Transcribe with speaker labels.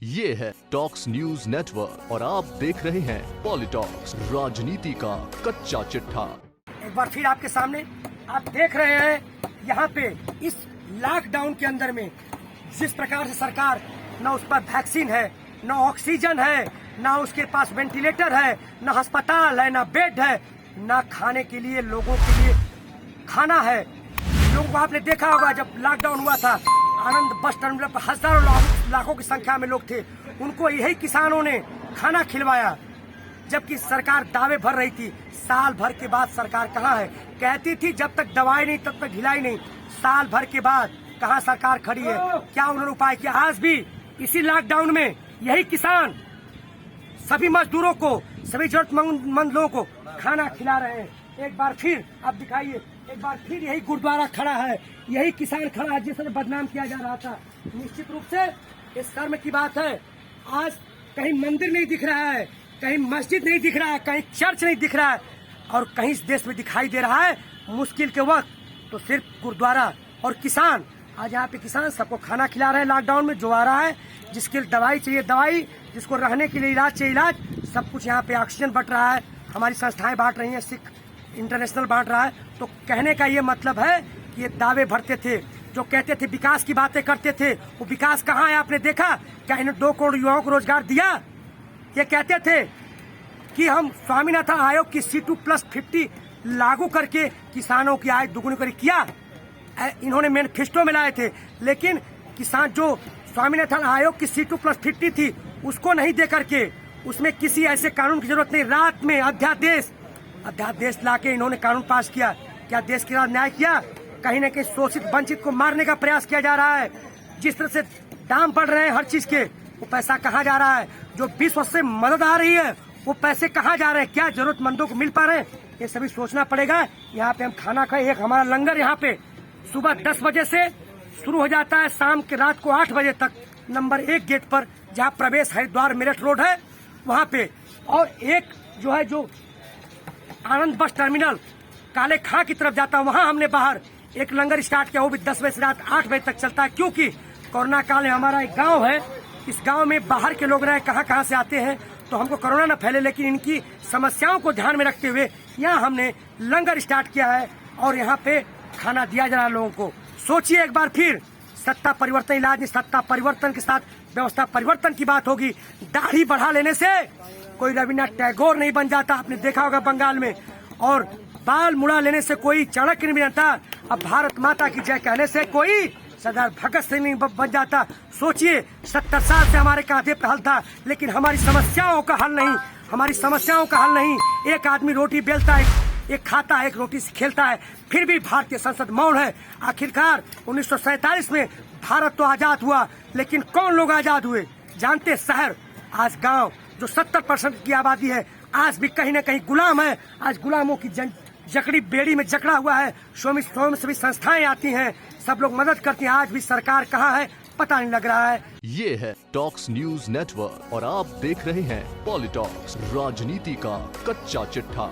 Speaker 1: ये है talks news network और आप देख रहे हैं पॉलिटॉक्स, राजनीति का कच्चा चिट्ठा।
Speaker 2: एक बार फिर आपके सामने आप देख रहे हैं यहाँ पे इस लॉकडाउन के अंदर में जिस प्रकार से सरकार न उस पर वैक्सीन है, न ऑक्सीजन है, न उसके पास वेंटिलेटर है, न अस्पताल है, न बेड है, न खाने के लिए लोगों के लिए खाना है। लोगों को आपने देखा होगा जब लॉकडाउन हुआ था, आनंद बस टर्मिनल पर हजारों लाखों की संख्या में लोग थे, उनको यही किसानों ने खाना खिलवाया। जबकि सरकार दावे भर रही थी, साल भर के बाद सरकार कहाँ है? कहती थी जब तक दवाई नहीं तब तक ढिलाई नहीं। साल भर के बाद कहाँ सरकार खड़ी है? क्या उन्होंने उपाय किया? आज भी इसी लॉकडाउन में यही किसान सभी मजदूरों को, सभी जरूरतमंद लोगों को खाना खिला रहे हैं। एक बार फिर आप दिखाइए, एक बार फिर यही गुरुद्वारा खड़ा है, यही किसान खड़ा है जिसे बदनाम किया जा रहा था। निश्चित रूप से इस शर्म की बात है, आज कहीं मंदिर नहीं दिख रहा है, कहीं मस्जिद नहीं दिख रहा है, कहीं चर्च नहीं दिख रहा है, और कहीं इस देश में दिखाई दे रहा है मुश्किल के वक्त तो सिर्फ गुरुद्वारा और किसान। आज यहाँ पे किसान सबको खाना खिला रहे हैं लॉकडाउन में, जो आ रहा है, जिसके लिए दवाई चाहिए दवाई, जिसको रहने के लिए इलाज चाहिए इलाज, सब कुछ यहाँ पे ऑक्सीजन बट रहा है, हमारी संस्थाएं बांट रही हैं, सिख इंटरनेशनल बांट रहा है। तो कहने का ये मतलब है कि ये दावे भरते थे, जो कहते थे विकास की बातें करते थे, वो विकास कहाँ है? आपने देखा क्या इन्हें 2 करोड़ युवाओं को रोजगार दिया? ये कहते थे कि हम स्वामीनाथन आयोग की C2+50 लागू करके किसानों की आय दुगुनी करी, किया इन्होंने मैनिफेस्टो में लाए थे। लेकिन किसान जो स्वामीनाथन आयोग की C2+50 थी उसको नहीं दे करके, उसमें किसी ऐसे कानून की जरूरत नहीं, रात में अध्यादेश लाके इन्होंने कानून पास किया। क्या देश के साथ न्याय किया? कहीं न कहीं शोषित वंचित को मारने का प्रयास किया जा रहा है। जिस तरह से दाम बढ़ रहे हैं हर चीज के, वो पैसा कहाँ जा रहा है? जो विश्व से मदद आ रही है वो पैसे कहाँ जा रहे हैं? क्या जरूरतमंदों को मिल पा रहे हैं? ये सभी सोचना पड़ेगा। यहाँ पे हम खाना खाए, एक हमारा लंगर यहाँ पे सुबह 10 बजे से शुरू हो जाता है, शाम के रात को 8 बजे तक, नंबर 1 गेट पर, जहाँ प्रवेश हरिद्वार मेरठ रोड है वहाँ पे। और एक जो है जो आनंद बस टर्मिनल काले खां की तरफ जाता है, वहाँ हमने बाहर एक लंगर स्टार्ट किया, वो भी 10 बजे से रात 8 बजे तक चलता है। क्योंकि कोरोना काल में हमारा एक गांव है, इस गांव में बाहर के लोग रहे, कहाँ से आते हैं, तो हमको कोरोना न फैले, लेकिन इनकी समस्याओं को ध्यान में रखते हुए यहाँ हमने लंगर स्टार्ट किया है और यहाँ पे खाना दिया जा रहा है लोगों को। सोचिए एक बार फिर, सत्ता परिवर्तन इलाज नहीं, सत्ता परिवर्तन के साथ व्यवस्था परिवर्तन की बात होगी। दाढ़ी बढ़ा लेने से कोई रविन्द्रनाथ टैगोर नहीं बन जाता, आपने देखा होगा बंगाल में, और बाल मुड़ा लेने से कोई चाणक्य नहीं बनता। अब भारत माता की जय कहने से कोई सरदार भगत सिंह नहीं बन जाता। सोचिए 70 साल से हमारे कांधे पे हल था, लेकिन हमारी समस्याओं का हल नहीं, हमारी समस्याओं का हल नहीं। एक आदमी रोटी बेलता है, एक खाता है, एक रोटी से खेलता है, फिर भी भारतीय संसद मौन है। आखिरकार 1947 में भारत तो आजाद हुआ, लेकिन कौन लोग आजाद हुए? जानते? शहर। आज गांव जो 70% की आबादी है, आज भी कहीं न कहीं गुलाम है। आज गुलामों की जकड़ी बेड़ी में जकड़ा हुआ है। स्वयं सभी संस्थाएं आती हैं, सब लोग मदद करती हैं। आज भी सरकार कहाँ है पता नहीं लग रहा है।
Speaker 1: ये है टॉक्स न्यूज नेटवर्क और आप देख रहे हैं पॉलिटॉक्स, राजनीति का कच्चा चिट्ठा।